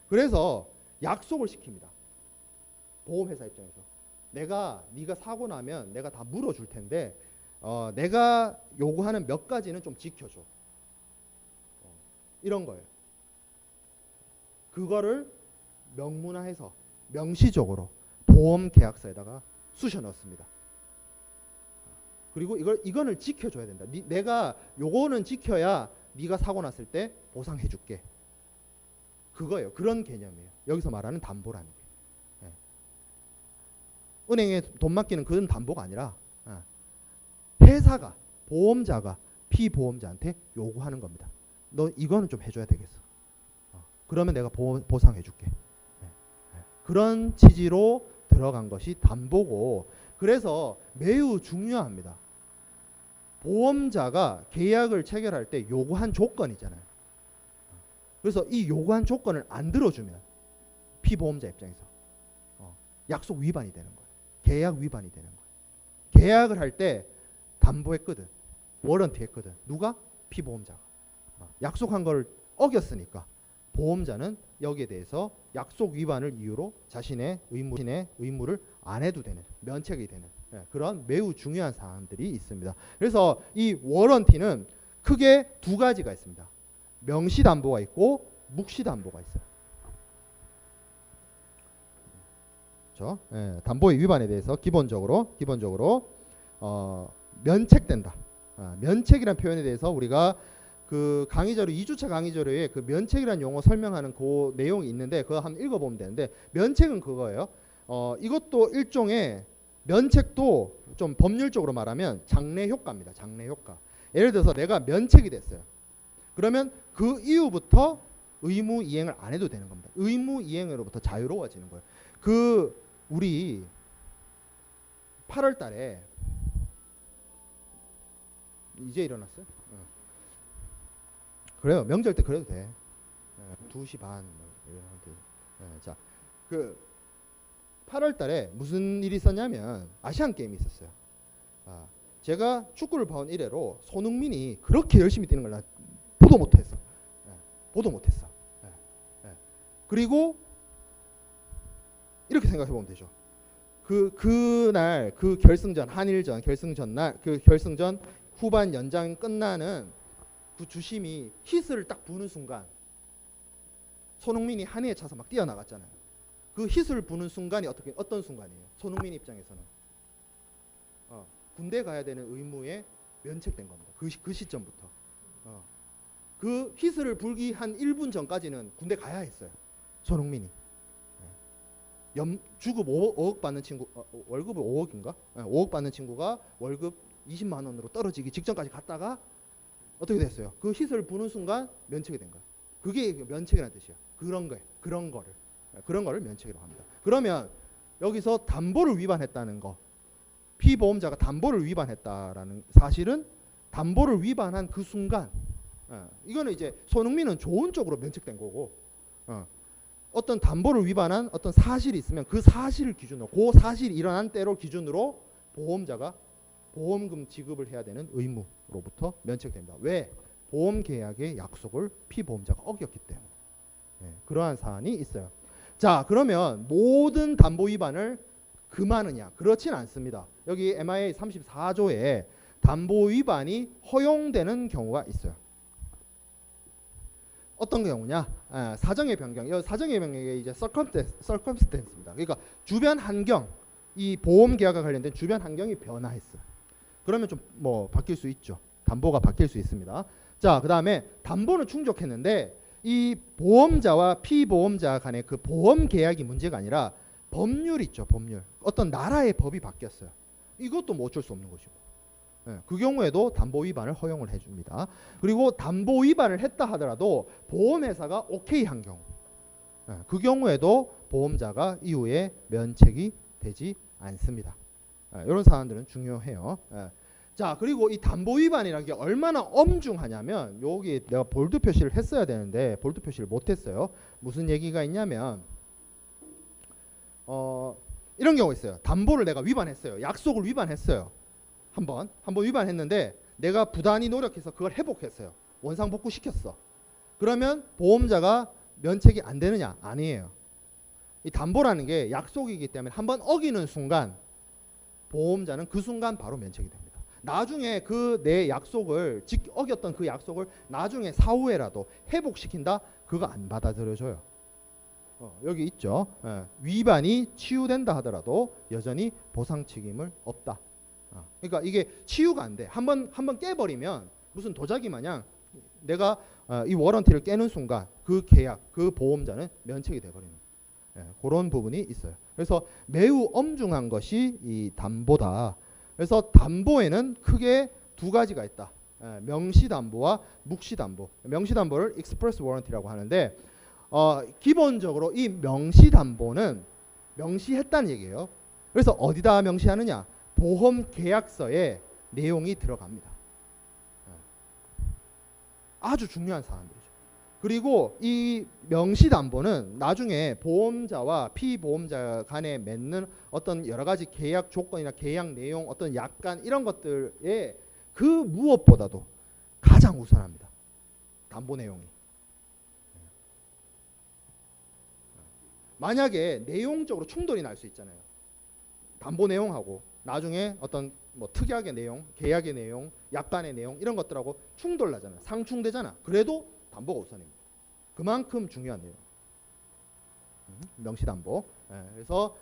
그래서 약속을 시킵니다. 보험회사 입장에서. 네가 사고 나면 내가 다 물어줄 텐데 내가 요구하는 몇 가지는 좀 지켜줘. 이런 거예요. 그거를 명문화해서 명시적으로 보험 계약서에다가 쑤셔 넣습니다. 그리고 이거는 지켜줘야 된다. 내가 요거는 지켜야 네가 사고 났을 때 보상해줄게. 그거예요. 그런 개념이에요. 여기서 말하는 담보라는 게. 예. 은행에 돈 맡기는 그런 담보가 아니라 회사가 보험자가 피보험자한테 요구하는 겁니다. 너 이거는 좀 해줘야 되겠어. 그러면 내가 보상해줄게. 그런 취지로 들어간 것이 담보고, 그래서 매우 중요합니다. 보험자가 계약을 체결할 때 요구한 조건이잖아요. 그래서 이 요구한 조건을 안 들어주면 피보험자 입장에서 약속 위반이 되는 거예요. 계약 위반이 되는 거예요. 계약을 할 때 담보했거든, 워런티 했거든. 누가? 피보험자가. 약속한 걸 어겼으니까 보험자는 여기에 대해서 약속 위반을 이유로 자신의 의무를 안 해도 되는, 면책이 되는 그런 매우 중요한 사항들이 있습니다. 그래서 이 워런티는 크게 두 가지가 있습니다. 명시담보가 있고 묵시담보가 있어요. 그렇죠? 담보의 위반에 대해서 기본적으로 면책된다. 면책이라는 표현에 대해서 우리가 그 강의자료 2주차 강의자료에 그 면책이라는 용어 설명하는 그 내용이 있는데 그거 한번 읽어보면 되는데, 면책은 그거예요. 이것도 일종의 면책도 좀 법률적으로 말하면 장래 효과입니다. 장래 효과. 예를 들어서 내가 면책이 됐어요. 그러면 그 이후부터 의무 이행을 안 해도 되는 겁니다. 의무 이행으로부터 자유로워지는 거예요. 우리 8월 달에 이제 일어났어요? 그래요. 명절 때 그래도 돼. 2시 반. 자, 8월 달에 무슨 일이 있었냐면 아시안 게임이 있었어요. 제가 축구를 봐온 이래로 손흥민이 그렇게 열심히 뛰는 걸 난 보도 못했어. 보도 못했어. 그리고 이렇게 생각해 보면 되죠. 그날 그 결승전, 한일전 결승전 날, 그 결승전 후반 연장 끝나는 그 주심이 히스를 딱 부는 순간 손흥민이 한해에 차서 막 뛰어나갔잖아요. 그 히스를 부는 순간이 어떤 순간이에요? 손흥민 입장에서는 군대 가야 되는 의무에 면책된 겁니다. 그 시점부터. 그 히스를 불기 한 1분 전까지는 군대 가야 했어요. 손흥민이. 주급 5억 받는 친구, 월급을 5억인가? 5억 받는 친구가 월급 20만 원으로 떨어지기 직전까지 갔다가 어떻게 됐어요? 그 히스를 부는 순간 면책이 된 거예요. 그게 면책이라는 뜻이에요. 그런 거를 면책이라고 합니다. 그러면 여기서 담보를 위반했다는 거, 피보험자가 담보를 위반했다라는 사실은 담보를 위반한 그 순간, 이거는 이제 손흥민은 좋은 쪽으로 면책된 거고, 어떤 담보를 위반한 어떤 사실이 있으면 그 사실을 기준으로, 그 사실이 일어난 때로 기준으로 보험자가 보험금 지급을 해야 되는 의무로부터 면책됩니다. 왜? 보험 계약의 약속을 피보험자가 어겼기 때문에. 그러한 사안이 있어요. 자, 그러면 모든 담보 위반을 금하느냐? 그렇진 않습니다. 여기 MIA 34조에 담보 위반이 허용되는 경우가 있어요. 어떤 경우냐? 사정의 변경. 이 사정의 변경이 이제 circumstance입니다. 그러니까 주변 환경, 이 보험 계약과 관련된 주변 환경이 변화했어요. 그러면 좀 뭐 바뀔 수 있죠. 담보가 바뀔 수 있습니다. 자, 그다음에 담보는 충족했는데 이 보험자와 피보험자 간의 그 보험 계약이 문제가 아니라 법률 있죠. 법률. 어떤 나라의 법이 바뀌었어요. 이것도 뭐 어쩔 수 없는 것이고. 그 경우에도 담보 위반을 허용을 해줍니다. 그리고 담보 위반을 했다 하더라도 보험회사가 오케이 한 경우, 그 경우에도 보험자가 이후에 면책이 되지 않습니다. 이런 사안들은 중요해요. 자, 그리고 이 담보 위반이라는 게 얼마나 엄중하냐면, 여기 내가 볼드 표시를 했어야 되는데 볼드 표시를 못했어요. 무슨 얘기가 있냐면 이런 경우가 있어요. 담보를 내가 위반했어요. 약속을 위반했어요. 한번 위반했는데 내가 부단히 노력해서 그걸 회복했어요. 원상복구 시켰어. 그러면 보험자가 면책이 안 되느냐? 아니에요. 이 담보라는 게 약속이기 때문에 한번 어기는 순간 보험자는 그 순간 바로 면책이 됩니다. 나중에 그 내 약속을 어겼던 그 약속을 나중에 사후에라도 회복시킨다? 그거 안 받아들여줘요. 여기 있죠. 위반이 치유된다 하더라도 여전히 보상 책임을 없다. 그러니까 이게 치유가 안 돼. 한번 깨버리면 무슨 도자기 마냥 내가 이 워런티를 깨는 순간 그 계약, 그 보험자는 면책이 돼버리는 그런 부분이 있어요. 그래서 매우 엄중한 것이 이 담보다. 그래서 담보에는 크게 두 가지가 있다. 명시담보와 묵시담보. 명시담보를 익스프레스 워런티라고 하는데 기본적으로 이 명시담보는 명시했다는 얘기예요. 그래서 어디다 명시하느냐? 보험 계약서에 내용이 들어갑니다. 아주 중요한 사항들이죠. 그리고 이 명시담보는 나중에 보험자와 피보험자 간에 맺는 어떤 여러 가지 계약 조건이나 계약 내용, 어떤 약관 이런 것들에 그 무엇보다도 가장 우선합니다. 담보 내용이. 만약에 내용적으로 충돌이 날 수 있잖아요. 담보 내용하고 나중에 어떤 뭐 특약의 내용, 계약의 내용, 약관의 내용 이런 것들하고 충돌 나잖아요. 상충되잖아. 그래도 담보가 우선입니다. 그만큼 중요한 내용. 명시담보. 그래서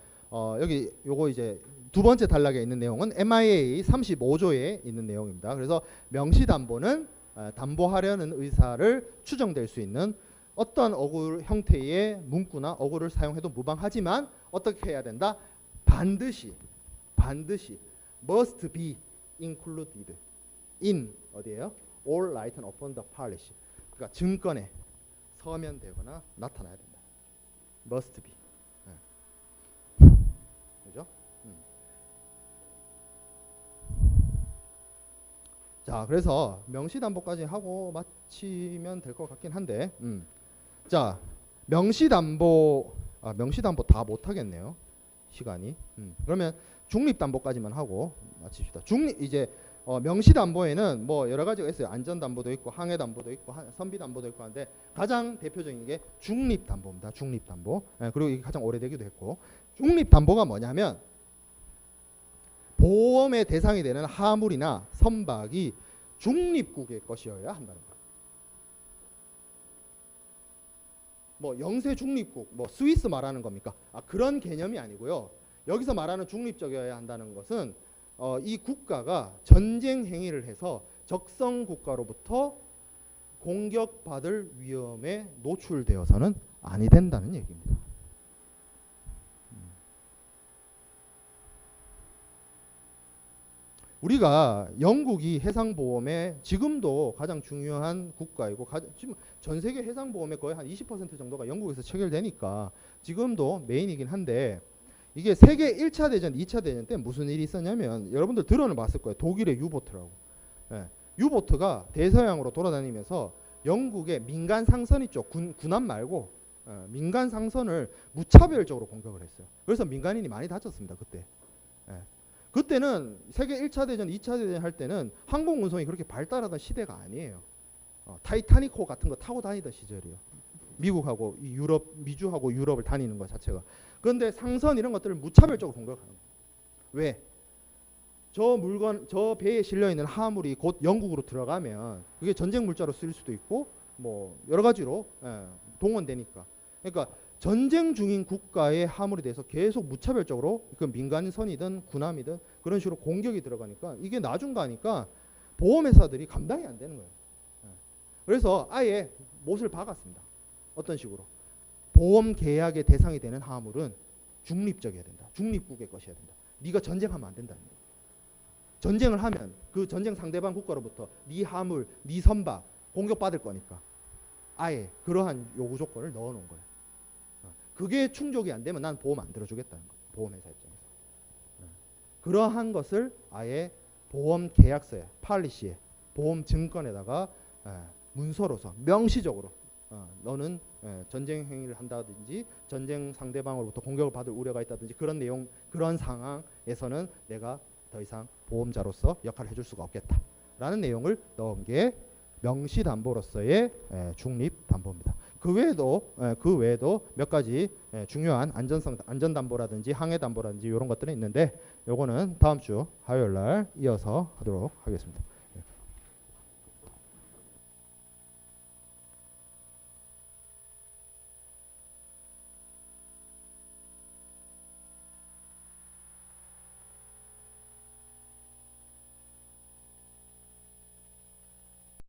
여기 요거 이제 두 번째 단락에 있는 내용은 MIA 35조에 있는 내용입니다. 그래서 명시담보는 담보하려는 의사를 추정될 수 있는 어떤 어구 형태의 문구나 어구를 사용해도 무방하지만 어떻게 해야 된다? 반드시 must be included in 어디예요? all written upon the policy. 그러니까 증권에 서면되거나 나타나야 된다. must be. 그죠? 자, 그래서 명시담보까지 하고 마치면 될 것 같긴 한데, 자, 명시담보 다 못하겠네요. 시간이. 그러면 중립담보까지만 하고 마칩시다. 이제 명시담보에는 뭐 여러 가지가 있어요. 안전담보도 있고 항해담보도 있고 선비담보도 있고 하는데 가장 대표적인 게 중립담보입니다. 중립담보. 그리고 이게 가장 오래되기도 했고, 중립담보가 뭐냐면 보험의 대상이 되는 하물이나 선박이 중립국의 것이어야 한다는 거예요. 뭐 영세 중립국, 뭐 스위스 말하는 겁니까? 그런 개념이 아니고요. 여기서 말하는 중립적이어야 한다는 것은 이 국가가 전쟁 행위를 해서 적성 국가로부터 공격받을 위험에 노출되어서는 아니 된다는 얘기입니다. 우리가 영국이 해상보험에 지금도 가장 중요한 국가이고 지금 전 세계 해상보험의 거의 한 20% 정도가 영국에서 체결되니까 지금도 메인이긴 한데, 이게 세계 1차 대전, 2차 대전 때 무슨 일이 있었냐면 여러분들 들어는 봤을 거예요. 독일의 유보트라고. 유보트가 대서양으로 돌아다니면서 영국의 민간 상선 있죠. 군함 말고 민간 상선을 무차별적으로 공격을 했어요. 그래서 민간인이 많이 다쳤습니다. 그때. 그때는 세계 1차 대전, 2차 대전 할 때는 항공 운송이 그렇게 발달하던 시대가 아니에요. 타이타닉호 같은 거 타고 다니던 시절이에요. 미국하고 미주하고 유럽을 다니는 것 자체가. 그런데 상선 이런 것들을 무차별적으로 공격하는 거예요. 왜? 저 배에 실려 있는 화물이 곧 영국으로 들어가면 그게 전쟁 물자로 쓰일 수도 있고 뭐 여러 가지로 동원되니까. 그러니까 전쟁 중인 국가의 화물에 대해서 계속 무차별적으로 그 민간선이든 군함이든 그런 식으로 공격이 들어가니까 이게 나중 가니까 보험회사들이 감당이 안 되는 거예요. 그래서 아예 못을 박았습니다. 어떤 식으로? 보험 계약의 대상이 되는 화물은 중립적이어야 된다. 중립국의 것이어야 된다. 네가 전쟁하면 안 된다는 거예요. 전쟁을 하면 그 전쟁 상대방 국가로부터 네 화물, 네 선박 공격받을 거니까 아예 그러한 요구 조건을 넣어놓은 거예요. 그게 충족이 안 되면 난 보험 안 들어주겠다는 거예요. 보험회사 입장에서. 그러한 것을 아예 보험 계약서에, 팔리시에, 보험 증권에다가 문서로서 명시적으로 너는 전쟁 행위를 한다든지 전쟁 상대방으로부터 공격을 받을 우려가 있다든지 그런 내용 그런 상황에서는 내가 더 이상 보험자로서 역할을 해줄 수가 없겠다라는 내용을 넣은 게 명시담보로서의 중립담보입니다. 그 외에도 몇 가지 중요한 안전담보라든지 항해담보라든지 이런 것들은 있는데 요거는 다음 주 화요일 날 이어서 하도록 하겠습니다.